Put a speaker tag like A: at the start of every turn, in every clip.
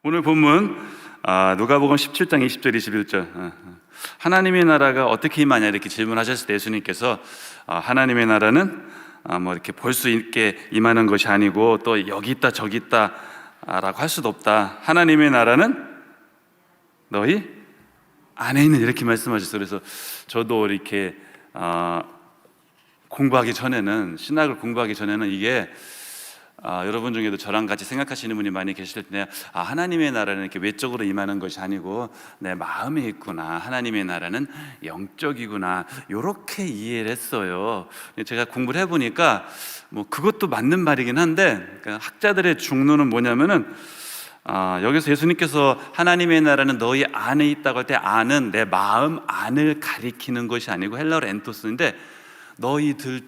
A: 오늘 본문 누가복음 17장 20절 21절 하나님의 나라가 어떻게 임하냐 이렇게 질문하셨을 때 예수님께서 하나님의 나라는 뭐 이렇게 볼 수 있게 임하는 것이 아니고 또 여기 있다 저기 있다 라고 할 수도 없다. 하나님의 나라는 너희 안에 있는, 이렇게 말씀하셨어요. 그래서 저도 이렇게 공부하기 전에는, 신학을 공부하기 전에는 이게 여러분 중에도 저랑 같이 생각하시는 분이 많이 계실 텐데 하나님의 나라는 이렇게 외적으로 임하는 것이 아니고 내 마음에 있구나, 하나님의 나라는 영적이구나, 이렇게 이해를 했어요. 제가 공부를 해보니까 뭐 그것도 맞는 말이긴 한데, 그러니까 학자들의 중론은 뭐냐면은 여기서 예수님께서 하나님의 나라는 너희 안에 있다고 할 때 안은 내 마음 안을 가리키는 것이 아니고 헬라어로 엔토스인데 너희들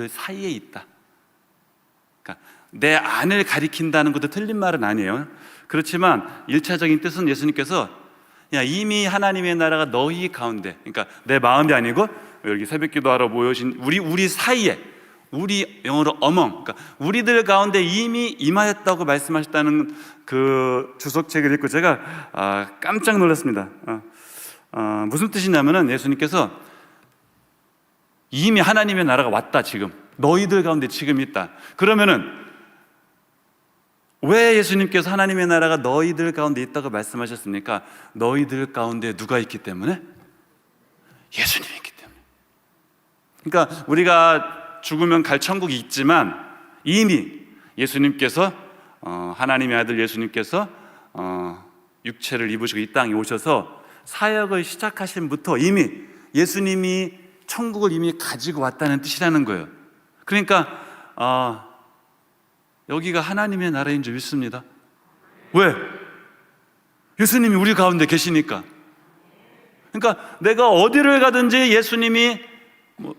A: 사이에 있다. 내 안을 가리킨다는 것도 틀린 말은 아니에요. 그렇지만 1차적인 뜻은 예수님께서 이미 하나님의 나라가 너희 가운데, 그러니까 내 마음이 아니고 여기 새벽기도하러 모여진 우리 사이에, 우리 영어로 among, 그러니까 우리들 가운데 이미 임하였다고 말씀하셨다는 그 주석책을 읽고 제가 깜짝 놀랐습니다. 무슨 뜻이냐면은 예수님께서 이미 하나님의 나라가 왔다, 지금 너희들 가운데 지금 있다. 그러면은 왜 예수님께서 하나님의 나라가 너희들 가운데 있다고 말씀하셨습니까? 너희들 가운데 누가 있기 때문에? 예수님이 있기 때문에. 그러니까 우리가 죽으면 갈 천국이 있지만 이미 예수님께서 하나님의 아들 예수님께서 육체를 입으시고 이 땅에 오셔서 사역을 시작하신 부터 이미 예수님이 천국을 이미 가지고 왔다는 뜻이라는 거예요. 그러니까 여기가 하나님의 나라인 줄 믿습니다. 왜? 예수님이 우리 가운데 계시니까. 그러니까 내가 어디를 가든지 예수님이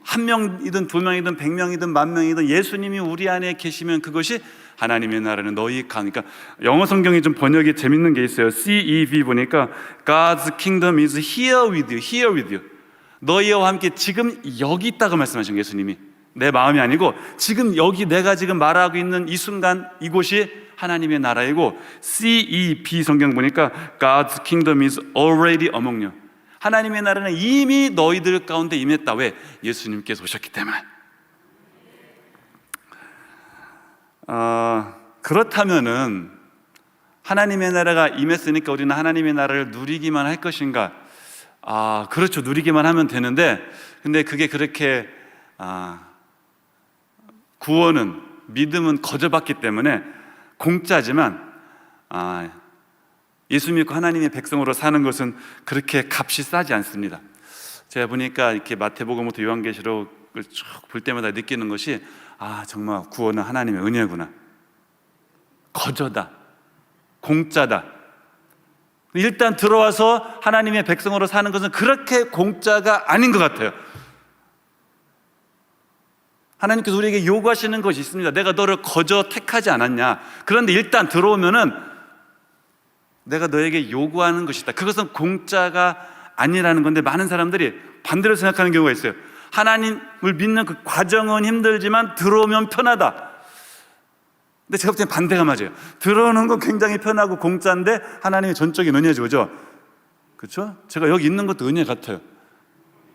A: 한 명이든 두 명이든 100명이든 10,000명이든 예수님이 우리 안에 계시면 그것이 하나님의 나라는 너희 가니까. 영어 성경이 좀 번역이 재밌는 게 있어요. CEV 보니까 God's kingdom is here with you, here with you. 너희와 함께 지금 여기 있다고 말씀하신 거예요. 예수님이 내 마음이 아니고 지금 여기 내가 지금 말하고 있는 이 순간 이곳이 하나님의 나라이고, CEB 성경 보니까 God's kingdom is already among you. 하나님의 나라는 이미 너희들 가운데 임했다. 왜? 예수님께서 오셨기 때문에. 그렇다면은 하나님의 나라가 임했으니까 우리는 하나님의 나라를 누리기만 할 것인가? 그렇죠. 누리기만 하면 되는데, 근데 그게 그렇게 구원은, 믿음은 거저받기 때문에 공짜지만 예수 믿고 하나님의 백성으로 사는 것은 그렇게 값이 싸지 않습니다. 제가 보니까 이렇게 마태복음부터 요한계시록을 쭉 볼 때마다 느끼는 것이 정말 구원은 하나님의 은혜구나, 거저다, 공짜다. 일단 들어와서 하나님의 백성으로 사는 것은 그렇게 공짜가 아닌 것 같아요. 하나님께서 우리에게 요구하시는 것이 있습니다. 내가 너를 거저 택하지 않았냐. 그런데 일단 들어오면은 내가 너에게 요구하는 것이 있다. 그것은 공짜가 아니라는 건데 많은 사람들이 반대로 생각하는 경우가 있어요. 하나님을 믿는 그 과정은 힘들지만 들어오면 편하다. 근데 제가 볼 때는 반대가 맞아요. 들어오는 건 굉장히 편하고 공짜인데 하나님의 전적인 은혜죠, 그죠? 그렇죠? 제가 여기 있는 것도 은혜 같아요.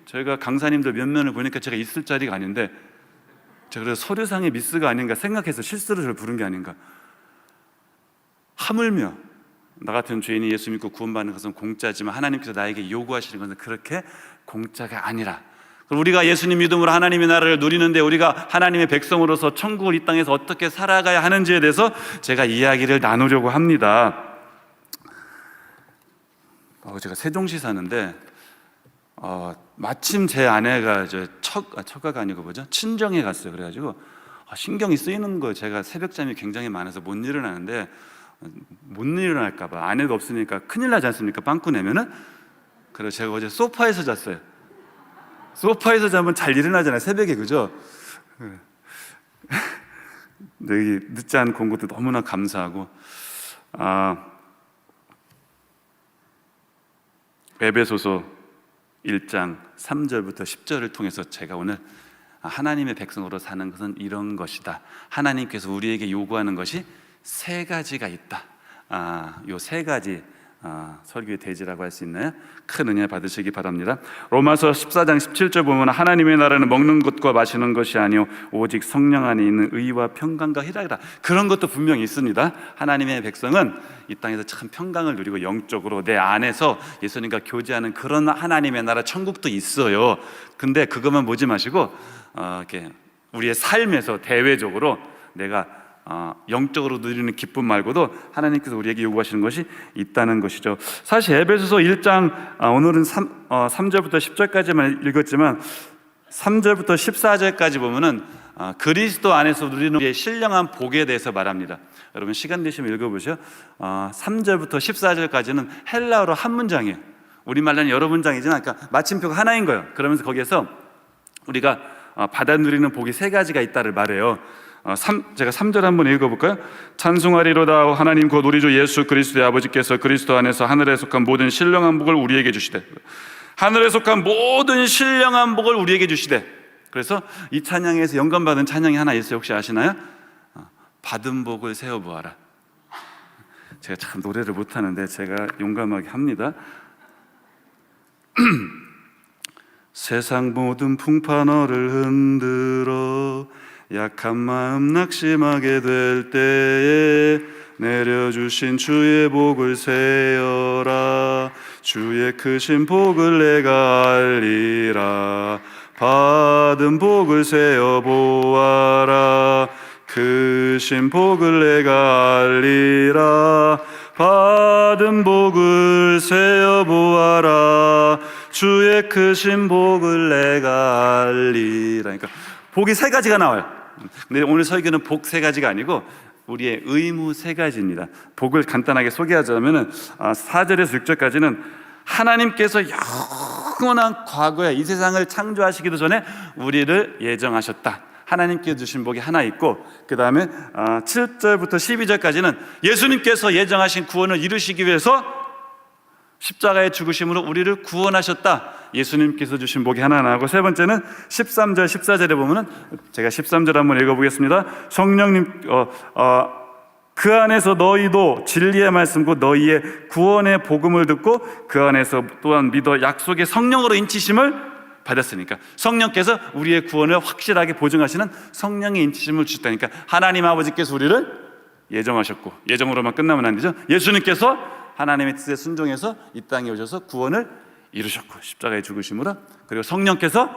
A: 저희가 강사님들 몇 면을 보니까 제가 있을 자리가 아닌데, 제가 그래서 서류상의 미스가 아닌가 생각해서 실수를 저를 부른 게 아닌가. 하물며 나 같은 죄인이 예수 믿고 구원받는 것은 공짜지만 하나님께서 나에게 요구하시는 것은 그렇게 공짜가 아니라, 우리가 예수님 믿음으로 하나님의 나라를 누리는데 우리가 하나님의 백성으로서 천국을 이 땅에서 어떻게 살아가야 하는지에 대해서 제가 이야기를 나누려고 합니다. 제가 세종시 사는데 마침 제 아내가 처가가 아니고 뭐죠? 친정에 갔어요. 그래가지고 신경이 쓰이는 거예요. 제가 새벽잠이 굉장히 많아서 못 일어나는데, 못 일어날까봐, 아내가 없으니까 큰일 나지 않습니까? 빵꾸 내면은. 그래서 제가 어제 소파에서 잤어요. 소파에서 자면 잘 일어나잖아요, 새벽에, 그죠? 여기 늦지 않은 공부도 너무나 감사하고, 에베소서 1장 3절부터 10절을 통해서 제가 오늘 하나님의 백성으로 사는 것은 이런 것이다, 하나님께서 우리에게 요구하는 것이 세 가지가 있다. 요 세 가지 설교의 대지라고 할 수 있나요? 큰 은혜 받으시기 바랍니다. 로마서 14장 17절 보면 하나님의 나라는 먹는 것과 마시는 것이 아니요 오직 성령 안에 있는 의와 평강과 희락이라. 그런 것도 분명히 있습니다. 하나님의 백성은 이 땅에서 참 평강을 누리고 영적으로 내 안에서 예수님과 교제하는 그런 하나님의 나라 천국도 있어요. 근데 그것만 보지 마시고 이렇게 우리의 삶에서 대외적으로 내가 영적으로 누리는 기쁨 말고도 하나님께서 우리에게 요구하시는 것이 있다는 것이죠. 사실 에베소서 1장 오늘은 3절부터 10절까지만 읽었지만 3절부터 14절까지 보면은 그리스도 안에서 누리는 우리의 신령한 복에 대해서 말합니다. 여러분 시간 되시면 읽어보세요. 3절부터 14절까지는 헬라어로 한 문장이에요. 우리말로는 여러 문장이지만 그러니까 마침표가 하나인 거예요. 그러면서 거기에서 우리가 받아 누리는 복이 세 가지가 있다를 말해요. 제가 3절 한번 읽어볼까요? 찬송하리로다 하나님 곧 우리 주 예수 그리스도의 아버지께서 그리스도 안에서 하늘에 속한 모든 신령한 복을 우리에게 주시되, 하늘에 속한 모든 신령한 복을 우리에게 주시되. 그래서 이 찬양에서 영감받은 찬양이 하나 있어요. 혹시 아시나요? 받은 복을 세어보아라. 제가 참 노래를 못하는데 제가 용감하게 합니다. 세상 모든 풍파 너를 흔들어 약한 마음 낙심하게 될 때에 내려주신 주의 복을 세어라. 주의 크신 복을 내가 알리라. 받은 복을 세어 보아라. 크신 복을 내가 알리라. 받은 복을 세어 보아라. 주의 크신 복을 내가 알리라. 그러니까 복이 세 가지가 나와요. 근데 오늘 설교는 복 세 가지가 아니고 우리의 의무 세 가지입니다. 복을 간단하게 소개하자면 4절에서 6절까지는 하나님께서 영원한 과거에 이 세상을 창조하시기도 전에 우리를 예정하셨다. 하나님께 주신 복이 하나 있고, 그 다음에 7절부터 12절까지는 예수님께서 예정하신 구원을 이루시기 위해서 십자가의 죽으심으로 우리를 구원하셨다. 예수님께서 주신 복이 하나 나오고, 세 번째는 13절 14절에 보면은 제가 13절 한번 읽어보겠습니다. 성령님 그 안에서 너희도 진리의 말씀과 너희의 구원의 복음을 듣고 그 안에서 또한 믿어 약속의 성령으로 인치심을 받았으니까, 성령께서 우리의 구원을 확실하게 보증하시는 성령의 인치심을 주셨다니까, 하나님 아버지께서 우리를 예정하셨고, 예정으로만 끝나면 안 되죠. 예수님께서 하나님의 뜻에 순종해서 이 땅에 오셔서 구원을 이루셨고, 십자가에 죽으심으로, 그리고 성령께서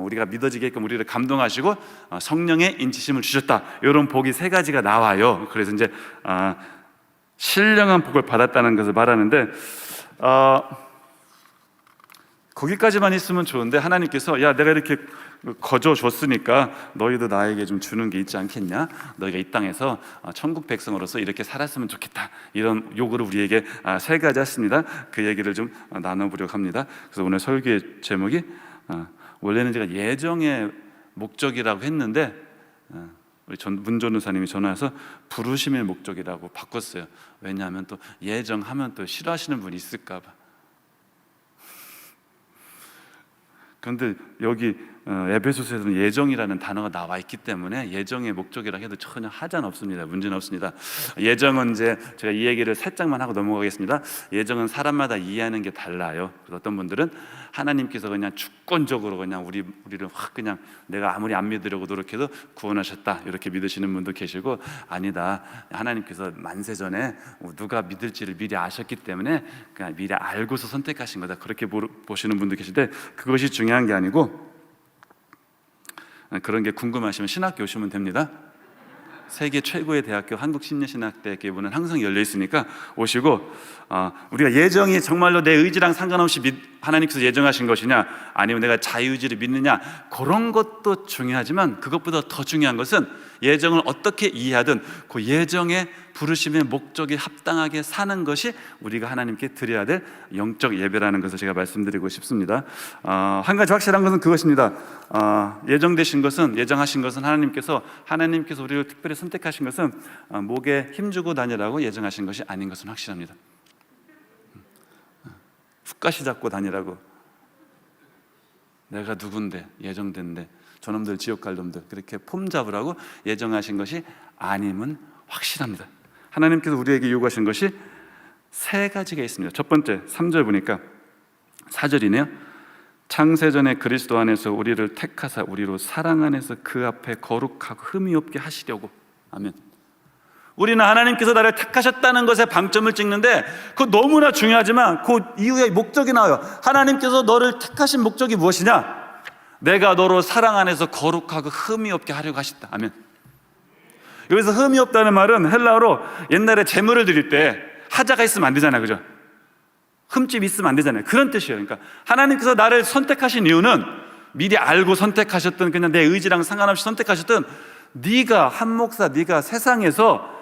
A: 우리가 믿어지게끔 우리를 감동하시고 성령의 인치심을 주셨다. 이런 복이 세 가지가 나와요. 그래서 이제 신령한 복을 받았다는 것을 말하는데, 거기까지만 있으면 좋은데 하나님께서 야, 내가 이렇게 거저 줬으니까 너희도 나에게 좀 주는 게 있지 않겠냐? 너희가 이 땅에서 천국 백성으로서 이렇게 살았으면 좋겠다. 이런 요구를 우리에게 세 가지 했습니다. 그 얘기를 좀 나눠보려고 합니다. 그래서 오늘 설교의 제목이 원래는 제가 예정의 목적이라고 했는데 우리 문 전도사님이 전화해서 부르심의 목적이라고 바꿨어요. 왜냐하면 또 예정하면 또 싫어하시는 분이 있을까 봐. 그런데 여기 에베소서에서는 예정이라는 단어가 나와 있기 때문에 예정의 목적이라 해도 전혀 하자는 없습니다. 문제는 없습니다. 예정은 이제 제가 이 얘기를 살짝만 하고 넘어가겠습니다. 예정은 사람마다 이해하는 게 달라요. 그래서 어떤 분들은 하나님께서 그냥 주권적으로 그냥 우리를 확 그냥 내가 아무리 안 믿으려고 노력해도 구원하셨다 이렇게 믿으시는 분도 계시고, 아니다, 하나님께서 만세 전에 누가 믿을지를 미리 아셨기 때문에 그냥 미리 알고서 선택하신 거다, 그렇게 보시는 분도 계신데, 그것이 중요한 게 아니고, 그런 게 궁금하시면 신학교 오시면 됩니다. 세계 최고의 대학교 한국심리신학대학교는 항상 열려 있으니까 오시고, 우리가 예정이 정말로 내 의지랑 상관없이 하나님께서 예정하신 것이냐, 아니면 내가 자유의지를 믿느냐, 그런 것도 중요하지만 그것보다 더 중요한 것은 예정을 어떻게 이해하든 그 예정의 부르심의 목적에 합당하게 사는 것이 우리가 하나님께 드려야 될 영적 예배라는 것을 제가 말씀드리고 싶습니다. 한 가지 확실한 것은 그것입니다. 예정하신 것은 하나님께서 우리를 특별히 선택하신 것은 목에 힘주고 다니라고 예정하신 것이 아닌 것은 확실합니다. 훅가시 잡고 다니라고, 내가 누군데 예정된데 저놈들 지옥 갈 놈들 그렇게 폼 잡으라고 예정하신 것이 아님은 확실합니다. 하나님께서 우리에게 요구하신 것이 세 가지가 있습니다. 첫 번째, 3절 보니까 4절이네요. 창세전에 그리스도 안에서 우리를 택하사 우리로 사랑 안에서 그 앞에 거룩하고 흠이 없게 하시려고. 아멘. 우리는 하나님께서 나를 택하셨다는 것에 방점을 찍는데, 그거 너무나 중요하지만 그 이후에 목적이 나와요. 하나님께서 너를 택하신 목적이 무엇이냐? 내가 너로 사랑 안에서 거룩하고 흠이 없게 하려고 하셨다. 아멘. 여기서 흠이 없다는 말은 헬라어로 옛날에 제물을 드릴 때 하자가 있으면 안 되잖아요, 그죠? 흠집이 있으면 안 되잖아요. 그런 뜻이에요. 그러니까 하나님께서 나를 선택하신 이유는 미리 알고 선택하셨든 그냥 내 의지랑 상관없이 선택하셨든, 네가 한 목사, 네가 세상에서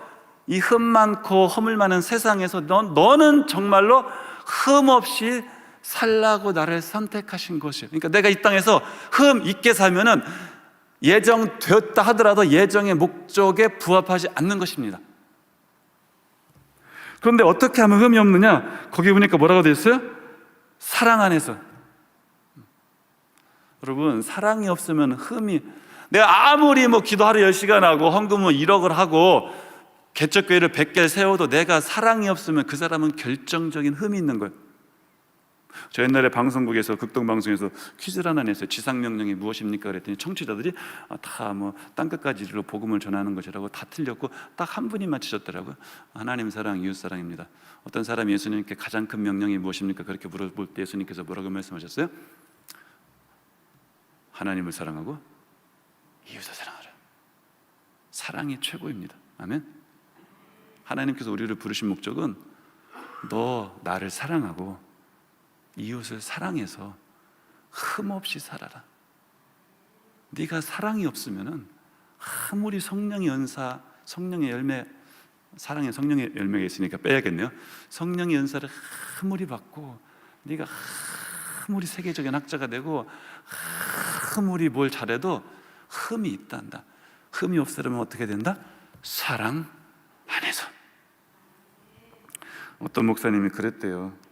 A: 이 흠 많고 허물 많은 세상에서 너는 정말로 흠 없이 살라고 나를 선택하신 것이에요. 그러니까 내가 이 땅에서 흠 있게 살면은 예정되었다 하더라도 예정의 목적에 부합하지 않는 것입니다. 그런데 어떻게 하면 흠이 없느냐? 거기 보니까 뭐라고 되어 있어요? 사랑 안에서. 여러분, 사랑이 없으면 흠이, 내가 아무리 기도 하루 10시간 하고 헌금 1억을 하고 개척교회를 100개 세워도 내가 사랑이 없으면 그 사람은 결정적인 흠이 있는 거예요. 저 옛날에 방송국에서, 극동방송에서 퀴즈를 하나 냈어요. 지상명령이 무엇입니까? 그랬더니 청취자들이 다 땅끝까지 이르러 복음을 전하는 것이라고 다 틀렸고, 딱 한 분이 맞히셨더라고요. 하나님 사랑, 이웃 사랑입니다. 어떤 사람이 예수님께 가장 큰 명령이 무엇입니까? 그렇게 물어볼 때 예수님께서 뭐라고 말씀하셨어요? 하나님을 사랑하고 이웃을 사랑하라. 사랑이 최고입니다. 아멘. 하나님께서 우리를 부르신 목적은 너 나를 사랑하고 이웃을 사랑해서 흠없이 살아라. 네가 사랑이 없으면은 아무리 성령의 연사, 성령의 열매, 사랑의 성령의 열매가 있으니까 빼야겠네요. 성령의 연사를 아무리 받고 네가 아무리 세계적인 학자가 되고 아무리 뭘 잘해도 흠이 있단다. 흠이 없으려면 어떻게 된다? 사랑 안에서. 어떤 목사님이 그랬대요.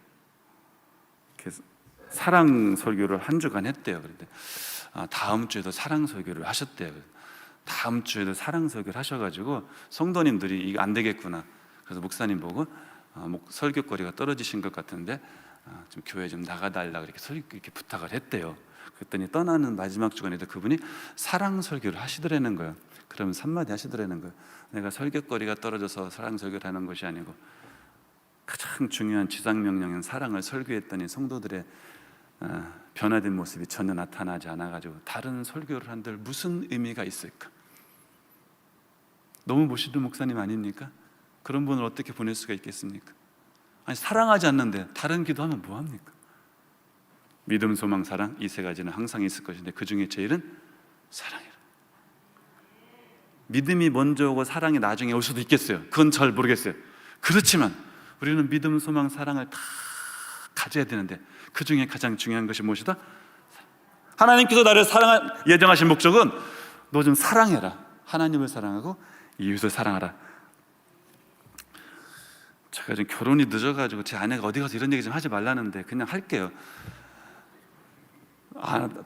A: 사랑 설교를 한 주간 했대요. 그런데 다음 주에도 사랑 설교를 하셨대요. 다음 주에도 사랑 설교를 하셔가지고 성도님들이 이거 안 되겠구나. 그래서 목사님 보고 설교거리가 떨어지신 것 같은데 좀 교회 좀 나가달라 이렇게 부탁을 했대요. 그랬더니 떠나는 마지막 주간에도 그분이 사랑 설교를 하시더라는 거예요. 그러면 3마디 하시더라는 거예요. 내가 설교거리가 떨어져서 사랑 설교를 하는 것이 아니고 가장 중요한 지상명령인 사랑을 설교했더니 성도들의 변화된 모습이 전혀 나타나지 않아가지고 다른 설교를 한들 무슨 의미가 있을까? 너무 모시는 목사님 아닙니까? 그런 분을 어떻게 보낼 수가 있겠습니까? 아니, 사랑하지 않는데 다른 기도하면 뭐합니까? 믿음, 소망, 사랑, 이 세 가지는 항상 있을 것인데 그 중에 제일은 사랑이라. 믿음이 먼저 오고 사랑이 나중에 올 수도 있겠어요. 그건 잘 모르겠어요. 그렇지만 우리는 믿음, 소망, 사랑을 다 가져야 되는데 그 중에 가장 중요한 것이 무엇이다? 하나님께서 나를 예정하신 목적은 너 좀 사랑해라. 하나님을 사랑하고 이웃을 사랑하라. 제가 좀 결혼이 늦어가지고 제 아내가 어디 가서 이런 얘기 좀 하지 말라는데 그냥 할게요.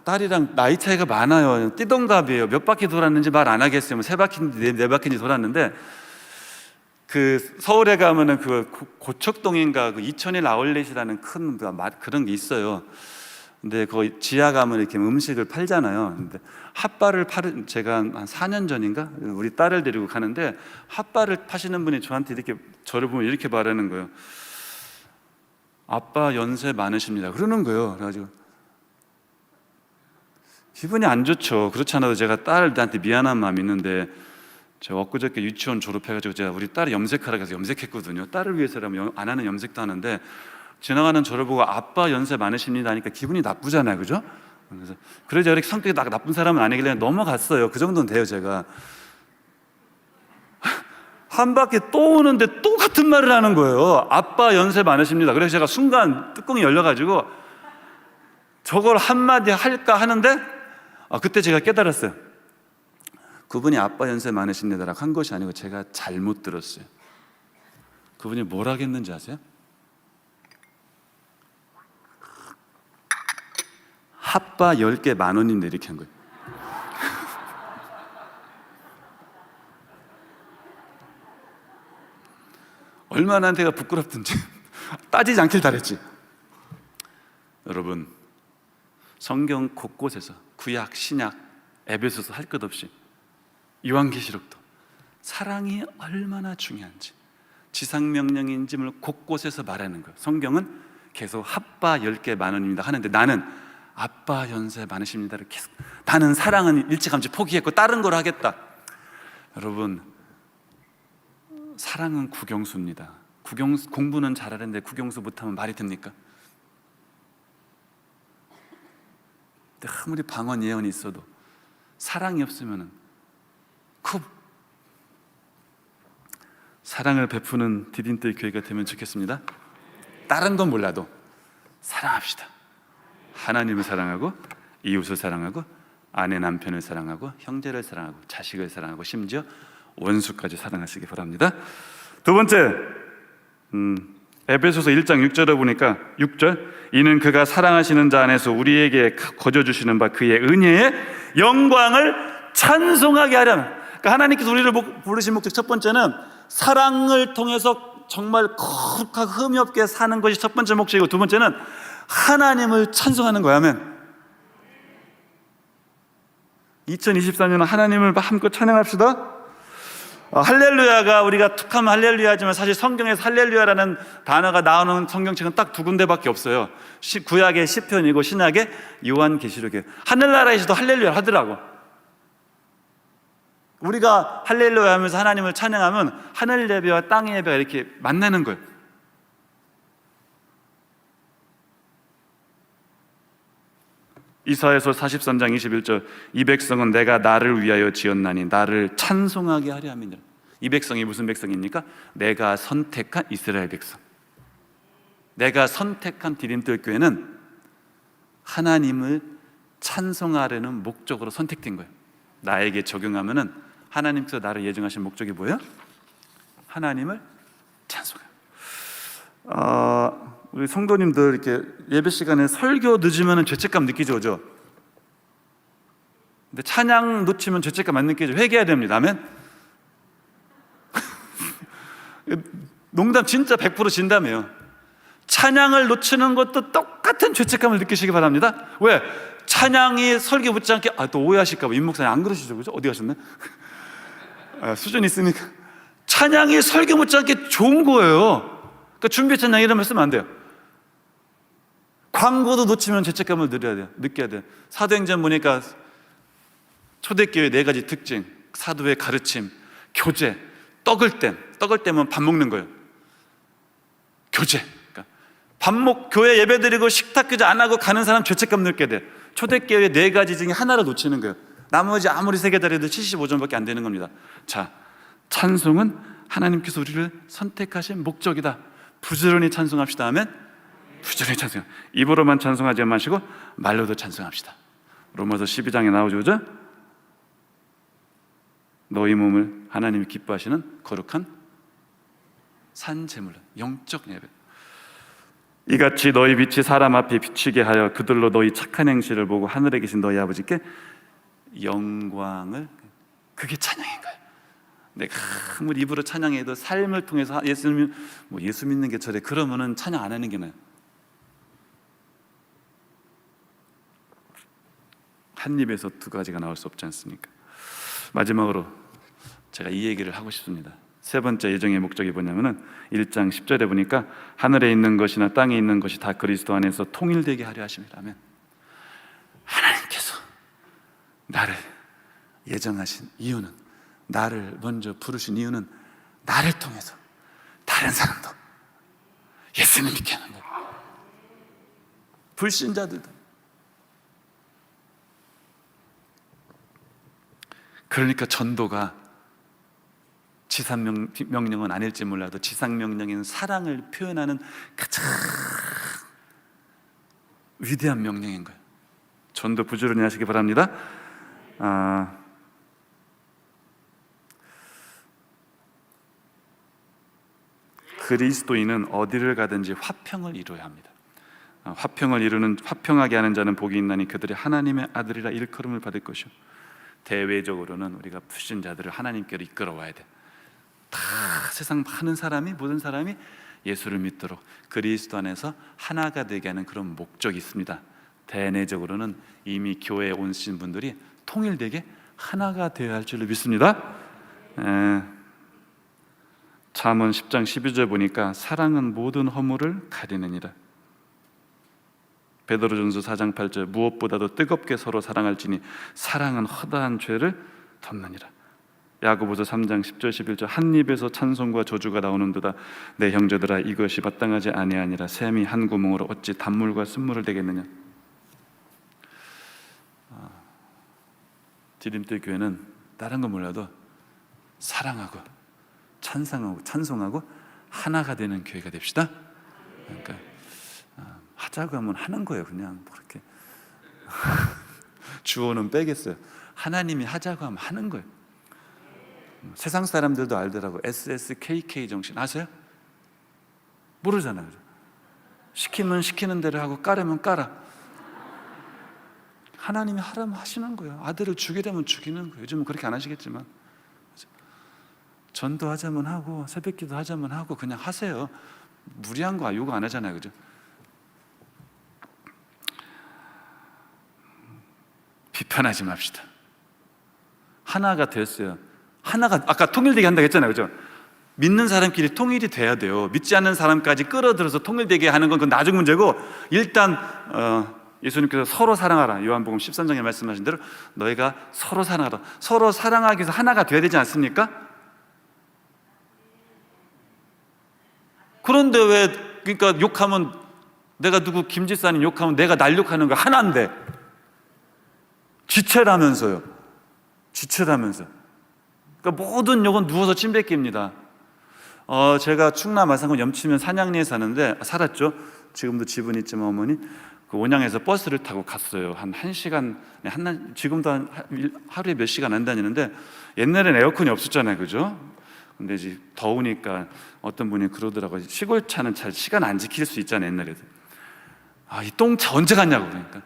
A: 딸이랑 나이 차이가 많아요. 띠동갑이에요. 몇 바퀴 돌았는지 말 안 하겠어요. 3바퀴인지 4바퀴인지 돌았는데 그 서울에 가면은 그 고척동인가 그 이천일 아울렛이라는 큰 그런 게 있어요. 근데 거기 지하 가면 이렇게 음식을 팔잖아요. 근데 핫바를 제가 한 4년 전인가 우리 딸을 데리고 가는데 핫바를 파시는 분이 저한테 이렇게 저를 보면 이렇게 말하는 거예요. 아빠 연세 많으십니다. 그러는 거예요. 그래가지고 기분이 안 좋죠. 그렇지 않아도 제가 딸한테 미안한 마음이 있는데 제가 엊그저께 유치원 졸업해가지고 제가 우리 딸이 염색하라고 해서 염색했거든요. 딸을 위해서라면 안 하는 염색도 하는데 지나가는 저를 보고 아빠 연세 많으십니다 하니까 기분이 나쁘잖아요, 그죠? 그래서 제가 이렇게 성격이 나쁜 사람은 아니길래 넘어갔어요. 그 정도는 돼요. 제가 한 바퀴 또 오는데 또 같은 말을 하는 거예요. 아빠 연세 많으십니다. 그래서 제가 순간 뚜껑이 열려가지고 저걸 한마디 할까 하는데 그때 제가 깨달았어요. 그분이 아빠 연세 많으십니다라고 한 것이 아니고 제가 잘못 들었어요. 그분이 뭘 하겠는지 아세요? 핫바 10개 10,000원인데 이렇게 한 거예요. 얼마나 내가 부끄럽든지 따지지 않길 잘했지. 여러분, 성경 곳곳에서 구약, 신약, 에베소서 할 것 없이 요한계시록도 사랑이 얼마나 중요한지, 지상명령인지를 곳곳에서 말하는 거예요. 성경은 계속 아빠 10개 만원입니다 하는데 나는 아빠 연세 많으십니다를 계속, 나는 사랑은 일찌감치 포기했고 다른 걸 하겠다. 여러분, 사랑은 국영수입니다. 공부는 잘하는데 국영수 못하면 말이 됩니까? 아무리 방언 예언이 있어도 사랑이 없으면 사랑을 베푸는 디딤돌 교회가 되면 좋겠습니다. 다른 건 몰라도 사랑합시다. 하나님을 사랑하고 이웃을 사랑하고 아내 남편을 사랑하고 형제를 사랑하고 자식을 사랑하고 심지어 원수까지 사랑하시기 바랍니다. 두 번째, 에베소서 1장 6절에 보니까 6절, 이는 그가 사랑하시는 자 안에서 우리에게 거저 주시는 바 그의 은혜의 영광을 찬송하게 하려는, 그러니까 하나님께서 우리를 부르신 목적 첫 번째는 사랑을 통해서 정말 거룩하고 흠이 없게 사는 것이 첫 번째 목적이고, 두 번째는 하나님을 찬송하는 거야. 아멘. 2024년은 하나님을 함께 찬양합시다. 할렐루야가 우리가 툭하면 할렐루야지만 사실 성경에서 할렐루야라는 단어가 나오는 성경책은 딱 두 군데밖에 없어요. 구약의 시편이고 신약의 요한계시록이에요. 하늘나라에서도 할렐루야 하더라고. 우리가 할렐루야 하면서 하나님을 찬양하면 하늘 예배와 땅의 예배가 이렇게 만나는 거예요. 이사야서 43장 21절, 이 백성은 내가 나를 위하여 지었나니 나를 찬송하게 하려 함이니라. 이 백성이 무슨 백성입니까? 내가 선택한 이스라엘 백성. 내가 선택한 디딤돌 교회는 하나님을 찬송하려는 목적으로 선택된 거예요. 나에게 적용하면은 하나님께서 나를 예정하신 목적이 뭐예요? 하나님을 찬송해요. 우리 성도님들 이렇게 예배 시간에 설교 늦으면 죄책감 느끼죠, 그죠? 근데 찬양 놓치면 죄책감 안 느끼죠? 회개해야 됩니다. 아멘? 농담 진짜 100% 진담이에요. 찬양을 놓치는 것도 똑같은 죄책감을 느끼시기 바랍니다. 왜? 찬양이 설교 붙지 않게, 또 오해하실까봐 임 목사님 안 그러시죠, 그죠? 어디 가셨네? 수준이 있으니까. 찬양이 설교 붙지 않게 좋은 거예요. 그러니까 준비 찬양 이런 말 쓰면 안 돼요. 광고도 놓치면 죄책감을 느껴야 돼요. 사도행전 보니까 초대교회 4가지 특징, 사도의 가르침, 교제, 떡을 떼면 밥 먹는 거예요. 교제. 그러니까 교회 예배 드리고 식탁 교제 안 하고 가는 사람 죄책감 느껴야 돼요. 초대교회 4가지 중에 하나를 놓치는 거예요. 나머지 아무리 3개 다려도 75점밖에 안 되는 겁니다. 자, 찬송은 하나님께서 우리를 선택하신 목적이다. 부지런히 찬송합시다 하면 부지런히 찬송. 입으로만 찬송하지 마시고 말로도 찬송합시다. 로마서 12장에 나오죠, 그죠? 너희 몸을 하나님이 기뻐하시는 거룩한 산 제물로, 영적 예배. 이같이 너희 빛이 사람 앞에 비치게 하여 그들로 너희 착한 행실을 보고 하늘에 계신 너희 아버지께 영광을, 그게 찬양인 거예요. 내가 아무리 입으로 찬양해도 삶을 통해서 예수 믿는 게 저래, 그러면은 찬양 안 하는 게 나아요. 한 입에서 2가지가 나올 수 없지 않습니까? 마지막으로 제가 이 얘기를 하고 싶습니다. 세 번째 예정의 목적이 뭐냐면은 1장 10절에 보니까 하늘에 있는 것이나 땅에 있는 것이 다 그리스도 안에서 통일되게 하려 하심이라면, 하나님께서 나를 예정하신 이유는, 나를 먼저 부르신 이유는 나를 통해서 다른 사람도 예수님 믿게 하는 거예요. 불신자들도. 그러니까 전도가 지상명령은 아닐지 몰라도 지상명령에는 사랑을 표현하는 가장 위대한 명령인 거예요. 전도 부지런히 하시기 바랍니다. 그리스도인은 어디를 가든지 화평을 이루어야 합니다. 화평하게 하는 자는 복이 있나니 그들이 하나님의 아들이라 일컬음을 받을 것이요. 대외적으로는 우리가 불신자들을 하나님께로 이끌어 와야 돼. 다 세상 많은 사람이, 모든 사람이 예수를 믿도록 그리스도 안에서 하나가 되게 하는 그런 목적이 있습니다. 대내적으로는 이미 교회에 오신 분들이 통일되게 하나가 되어야 할 줄로 믿습니다. 잠언 10장 12절 보니까 사랑은 모든 허물을 가리느니라. 베드로전서 4장 8절 무엇보다도 뜨겁게 서로 사랑할지니 사랑은 허다한 죄를 덮느니라. 야고보서 3장 10절 11절 한 입에서 찬송과 저주가 나오는도다. 내 형제들아 이것이 마땅하지 아니하니라. 샘이 한 구멍으로 어찌 단물과 쓴물을 되겠느냐. 디딤돌 교회는 다른 건 몰라도 사랑하고 찬송하고 하나가 되는 교회가 됩시다. 그러니까 하자고 하면 하는 거예요. 그냥 뭐 이렇게 주어는 빼겠어요. 하나님이 하자고 하면 하는 거예요. 세상 사람들도 알더라고. SSKK 정신 아세요? 모르잖아요. 시키면 시키는 대로 하고 까려면 깔아. 하나님이 하라면 하시는 거예요. 아들을 죽이려면 죽이는 거예요. 요즘은 그렇게 안 하시겠지만 전도하자면 하고 새벽기도 하자면 하고 그냥 하세요. 무리한 거 요구 안 하잖아요. 그죠? 비판하지 맙시다. 하나가 됐어요. 하나가 아까 통일되게 한다고 했잖아요. 그죠? 믿는 사람끼리 통일이 돼야 돼요. 믿지 않는 사람까지 끌어들여서 통일되게 하는 건 그건 나중 문제고, 일단 예수님께서 서로 사랑하라. 요한복음 13장에 말씀하신 대로 너희가 서로 사랑하라. 서로 사랑하기 위해서 하나가 돼야 되지 않습니까? 그런데 왜 그러니까 욕하면 내가 누구 김지사님 욕하면 내가 날 욕하는 거 하나인데 지체라면서요. 지체라면서. 그러니까 모든 욕은 누워서 침 뱉기입니다. 제가 충남 아산군 염치면 산양리에 살았죠. 지금도 집은 있지만 어머니 그 온양에서 버스를 타고 갔어요. 한 1시간, 지금도 하루에 몇 시간 안 다니는데 옛날엔 에어컨이 없었잖아요. 그죠? 근데 이제 더우니까 어떤 분이 그러더라고요. 시골 차는 잘 시간 안 지킬 수 있잖아요. 옛날에도. 이 똥차 언제 갔냐고 그러니까.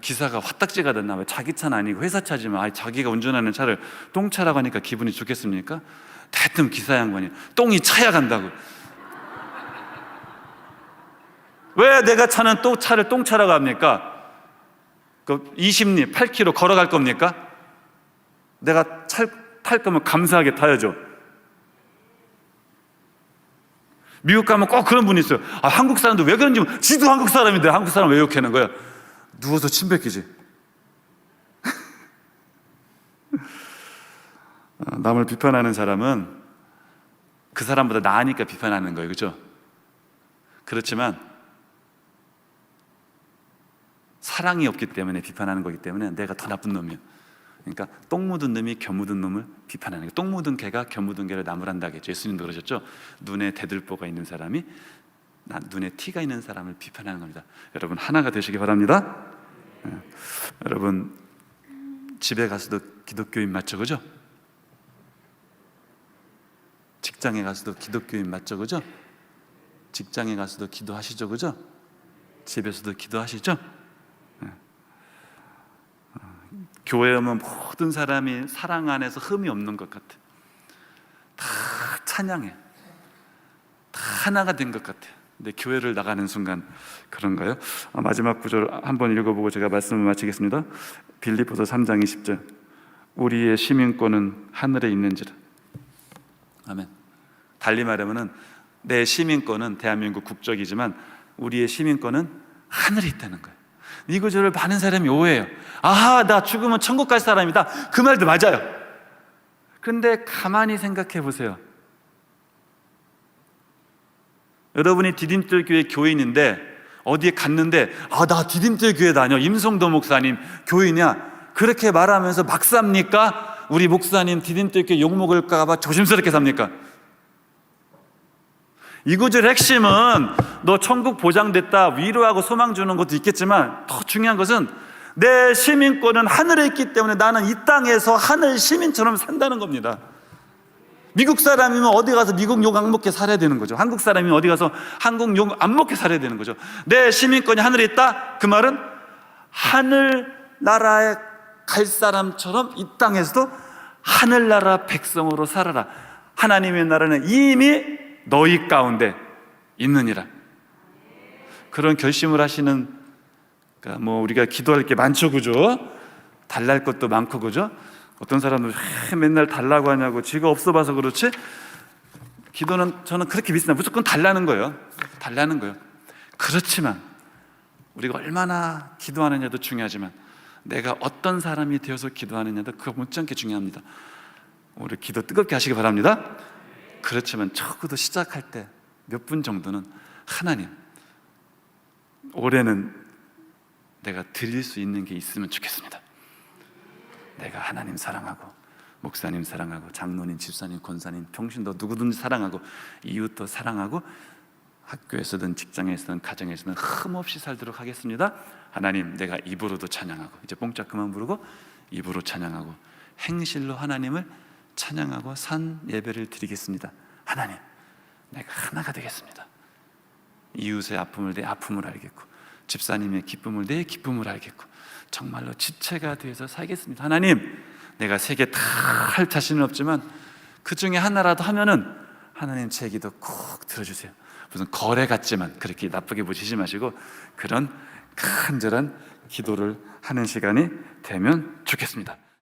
A: 기사가 화딱지가 됐나 봐요. 자기 차는 아니고 회사 차지만 자기가 운전하는 차를 똥차라고 하니까 기분이 좋겠습니까? 대뜸 기사 양반이 똥이 차야 간다고. 왜 내가 차는 또 차를 똥차라고 합니까? 그 20리 8km 걸어갈 겁니까? 내가 탈 거면 감사하게 타야죠. 미국 가면 꼭 그런 분이 있어요. 한국 사람들 왜 그런지 지도 한국 사람인데 한국 사람 왜 욕하는 거야? 누워서 침 뱉기지. 남을 비판하는 사람은 그 사람보다 나으니까 비판하는 거예요. 그렇죠? 그렇지만 사랑이 없기 때문에 비판하는 거기 때문에 내가 더 나쁜 놈이에요. 그러니까 똥 묻은 놈이 겨 묻은 놈을 비판하는 거예요. 똥 묻은 개가 겨 묻은 개를 나무란다겠죠. 예수님도 그러셨죠. 눈에 대들보가 있는 사람이 눈에 티가 있는 사람을 비판하는 겁니다. 여러분 하나가 되시기 바랍니다. 여러분 집에 가서도 기독교인 맞죠? 그죠? 직장에 가서도 기독교인 맞죠? 그죠? 직장에 가서도 기도하시죠? 그죠? 집에서도 기도하시죠? 교회에 오면 모든 사람이 사랑 안에서 흠이 없는 것 같아. 다 찬양해. 다 하나가 된 것 같아. 근데 교회를 나가는 순간 그런가요? 마지막 구절 한번 읽어보고 제가 말씀을 마치겠습니다. 빌립보서 3장 20절 우리의 시민권은 하늘에 있는지라. 아멘. 달리 말하면 내 시민권은 대한민국 국적이지만 우리의 시민권은 하늘에 있다는 거예요. 이 구절을 많은 사람이 오해해요. 나 죽으면 천국 갈 사람이다. 그 말도 맞아요. 근데 가만히 생각해 보세요. 여러분이 디딤돌 교회 교인인데 어디에 갔는데 나 디딤돌 교회 다녀. 임성도 목사님 교인이야. 그렇게 말하면서 막 삽니까? 우리 목사님 디딤돌 교회 욕먹을까 봐 조심스럽게 삽니까? 이 구절의 핵심은 너 천국 보장됐다 위로하고 소망 주는 것도 있겠지만 더 중요한 것은 내 시민권은 하늘에 있기 때문에 나는 이 땅에서 하늘 시민처럼 산다는 겁니다. 미국 사람이면 어디 가서 미국 욕 안 먹게 살아야 되는 거죠. 한국 사람이면 어디 가서 한국 욕 안 먹게 살아야 되는 거죠. 내 시민권이 하늘에 있다? 그 말은 하늘나라에 갈 사람처럼 이 땅에서도 하늘나라 백성으로 살아라. 하나님의 나라는 이미 너희 가운데 있느니라. 그런 결심을 하시는, 그러니까 뭐 우리가 기도할 게 많죠, 그죠? 달랄 것도 많고, 그죠? 어떤 사람들 맨날 달라고 하냐고, 지가 없어 봐서 그렇지 기도는 저는 그렇게 믿습니다. 무조건 달라는 거예요. 달라는 거예요. 그렇지만 우리가 얼마나 기도하느냐도 중요하지만 내가 어떤 사람이 되어서 기도하느냐도 그거 못지않게 중요합니다. 우리 기도 뜨겁게 하시기 바랍니다. 그렇지만 적어도 시작할 때 몇 분 정도는 하나님, 올해는 내가 드릴 수 있는 게 있으면 좋겠습니다. 내가 하나님 사랑하고 목사님 사랑하고 장로님, 집사님, 권사님, 평신도 누구든지 사랑하고 이웃도 사랑하고 학교에서든 직장에서든 가정에서든 흠없이 살도록 하겠습니다. 하나님, 내가 입으로도 찬양하고, 이제 뽕짝 그만 부르고 입으로 찬양하고 행실로 하나님을 찬양하고 산 예배를 드리겠습니다. 하나님, 내가 하나가 되겠습니다. 이웃의 아픔을 내 아픔을 알겠고 집사님의 기쁨을 내 기쁨을 알겠고 정말로 지체가 되어서 살겠습니다. 하나님, 내가 세 개 다 할 자신은 없지만 그 중에 하나라도 하면은 하나님 제 기도 꼭 들어주세요. 무슨 거래 같지만 그렇게 나쁘게 보시지 마시고 그런 간절한 기도를 하는 시간이 되면 좋겠습니다.